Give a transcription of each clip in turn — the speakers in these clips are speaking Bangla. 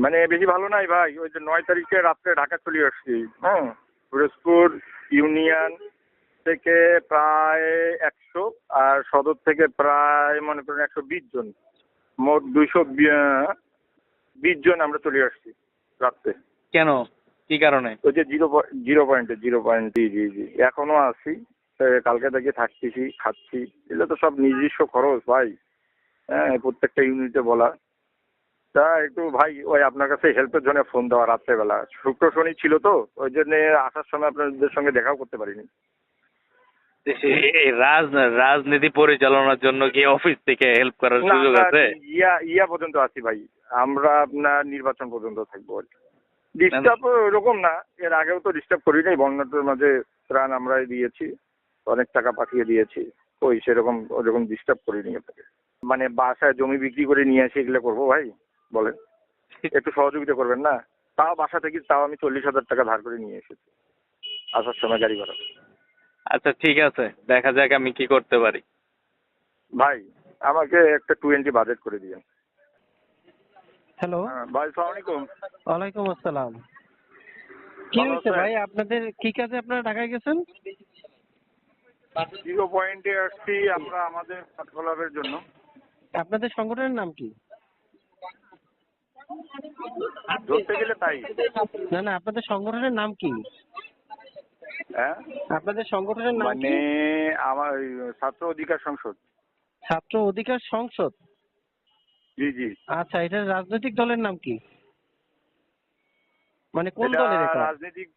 মানে বেশি ভালো নাই ভাই, ওই যে 9 তারিখে রাত্রে ঢাকা চলে আসছি। হ্যাঁ, পিরোজপুর ইউনিয়ন থেকে প্রায় 100, আর সদর থেকে প্রায় মনে করেন 120 জন, মোট 220 জন আমরা চলে আসছি রাত্রে। কেন, কি কারণে? ওই যে জিরো পয়েন্ট, জি জি জি, এখনো আছি। কালকে থেকে থাকতেছি, খাচ্ছি, এগুলো তো সব নিজস্ব খরচ ভাই। হ্যাঁ, প্রত্যেকটা ইউনিটে বলা। তা একটু ভাই ওই আপনার কাছে হেল্পের জন্য ফোন দেওয়া, রাত্রেবেলা শুক্র শনি ছিল তো, ওই জন্য আসার সময় আপনাদের সঙ্গে দেখাও করতে পারিনি। এই রাজনীতি পরিচালনার জন্য কি অফিস থেকে হেল্প করার না, সুযোগ আমরা আছে? ইয়া পর্যন্ত আছি ভাই, আমরা আপনার নির্বাচন পর্যন্ত থাকবো আর কি। না, ডিস্টার্ব ওরকম না, এর আগেও তো ডিস্টার্ব করি নাই। বন্যাটার মাঝে ত্রাণ আমরাই দিয়েছি, অনেক টাকা পাঠিয়ে দিয়েছি। ওই সেরকম ওরকম ডিস্টার্ব করিনি আপনাকে। মানে বাসায় জমি বিক্রি করে নিয়ে এসে এগুলো করবো ভাই? বলেন, একটু সহযোগিতা করবেন না? তাও বাসা থেকে তাও আমি 40,000 টাকা ধার করে নিয়ে এসেছি আসার সময় গাড়ি ভাড়া। আচ্ছা ঠিক আছে, দেখা যাক আমি কি করতে পারি। ভাই আমাকে একটা 20 বাজেট করে দিয়েন। হ্যালো, হ্যাঁ ভাই, সালাম আলাইকুম। ওয়ালাইকুম আসসালাম। কি ভালো হয়েছে আছেন? ভাই, আপনাদের কি কাজে আপনারা ঢাকায় গেছেন? 0 পয়েন্টে আসছি আমরা আমাদের কার্যকলাপের জন্য। আপনাদের সংগঠনের নাম কি? ধরতে গেলে তাই। না না, আপনাদের সংগঠনের নাম কি? হ্যাঁ, আপনাদের সংগঠনের নাম মানে কি? আমার ওই ছাত্র অধিকার সংসদ। ছাত্র অধিকার সংসদ। জি জি। আচ্ছা, এটার রাজনৈতিক দলের নাম কি? মানে কোন এটা দলের এটা? রাজনৈতিক,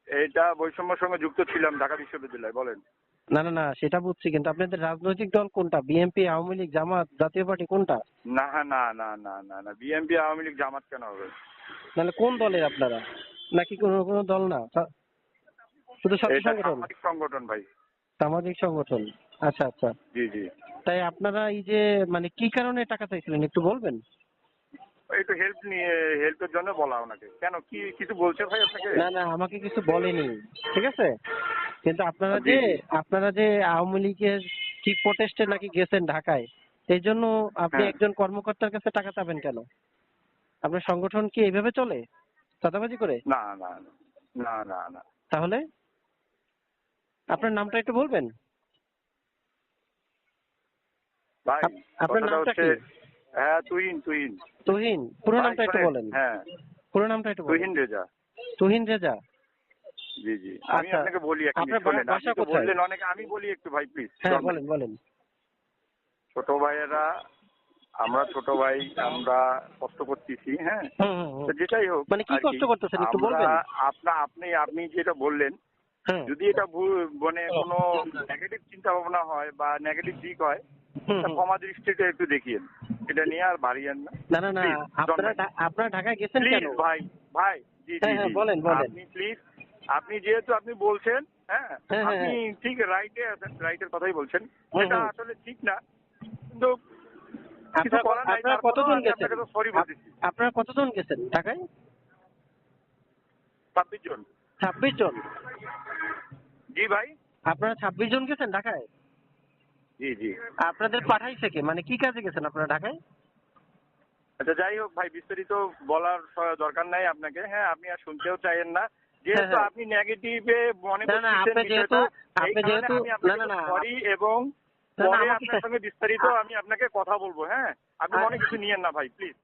এটা বৈষম্যের সঙ্গে যুক্ত ছিলাম ঢাকা বিশ্ববিদ্যালয়। বলেন। না না না, সেটা বুঝছি, কিন্তু আপনাদের রাজনৈতিক দল কোনটা? বিএনপি, আওয়ামী লীগ, জামাত, জাতীয় পার্টি, কোনটা? না না না না না না, বিএনপি আওয়ামী লীগ জামাত কেন হবে? তাহলে কোন দলের আপনারা? নাকি কোনো কোনো দল না, শুধু ছাত্র এটা সংগঠন? সামাজিক সংগঠন ভাই। সামাজিক সংগঠন। আচ্ছা আচ্ছা। জি জি। তাই আপনারা এই যে মানে কি কারণে টাকা চাইছিলেন একটু বলবেন? একটু হেল্প নিয়ে, হেল্পের জন্য বলা ওনাকে। কেন, কি কিছু বলছে ভাই আপনাকে? না না, আমাকে কিছু বলেনি, ঠিক আছে। কিন্তু জি জি। আপনারা যে আওয়ামী লীগের কি প্রটেস্টে নাকি গেছেন ঢাকায়, এই জন্য আপনি হ্যাঁ। একজন কর্মকর্তার কাছে টাকা চাবেন কেন? আপনার সংগঠন কি এইভাবে চলে, চাঁদাবাজি করে? না না না না না। তাহলে আপনার নামটা একটু বলবেন? ভাই আপনার কথাটা নামটা হচ্ছে, কি? হ্যাঁ তুহিন তুহিন। তুহিন। পুরো ভাই নামটা একটু শোনেন, বলেন। হ্যাঁ পুরো নামটা একটু বলেন। তুহিন রেজা। তুহিন রেজা। জি জি। আমি আচ্ছা, আপনাকে বলি এক মিনিট, আপনার শোনেন। আপনি বাসা তো কোথায়? বললেন অনেক, আমি বলি একটু ভাই প্লিজ। হ্যাঁ বলেন বলেন। ছোট ভাইয়েরা, আমরা ছোট ভাই, আমরা কষ্ট করতেছি। হ্যাঁ, হুম হুম হুম। তো যেটাই হোক মানে কি আর কি। কষ্ট করতেছেন একটু আমরা বলবেন? আপনি যেটা বললেন, হ্যাঁ। যদি এটা মানে কোনো নেগেটিভ চিন্তা ভাবনা হয় বা নেগেটিভ দিক হয়, হুম তা হুম। ক্ষমা দৃষ্টিতে একটু দেখিয়েন। এটা নিয়ে আর বাড়িয়েন না। না না না, প্লিজ জন্মেন। আপনারা ঢাকায় গেছেন প্লিজ কেন? ভাই, ভাই, জি জি হ্যাঁ হ্যাঁ, জি। বলেন বলেন। আপনি প্লিজ, আপনি যেহেতু আপনি বলছেন, হ্যাঁ, হ্যাঁ হ্যাঁ আপনি হ্যাঁ। ঠিক রাইটে আছেন, রাইটের কথাই বলছেন। হুম এটা হুম। আসলে ঠিক না, কিন্তু কিছু করার নাই। আপনারা তারপরেও কতজন আমি গেছেন? আপনাকে তো সরি বলতেছি। আপনারা কতজন গেছেন ঢাকায়? 26 জন। 26 জন? জি ভাই। আপনারা 26 জন গেছেন ঢাকায়? জি জি। আপনাদের পাঠাইছে কে, মানে কি কাজে গেছেন আপনারা ঢাকায়? আচ্ছা যাই হোক ভাই, বিস্তারিত বলার দরকার নাই আপনাকে। হ্যাঁ, আপনি আর শুনতেও চাইেন না, হ্যাঁ যেহেতু হ্যাঁ। আপনি নেগেটিভে মনে না না, করতেছেন বিষয়টা। এই কারণে আমি না আপনাকে না না সরি, এবং না না পরে আমাকে আপনার সঙ্গে বিস্তারিত আমি আপনাকে কথা বলবো। হ্যাঁ, আপনি মনে কিছু নিয়েন না ভাই প্লিজ।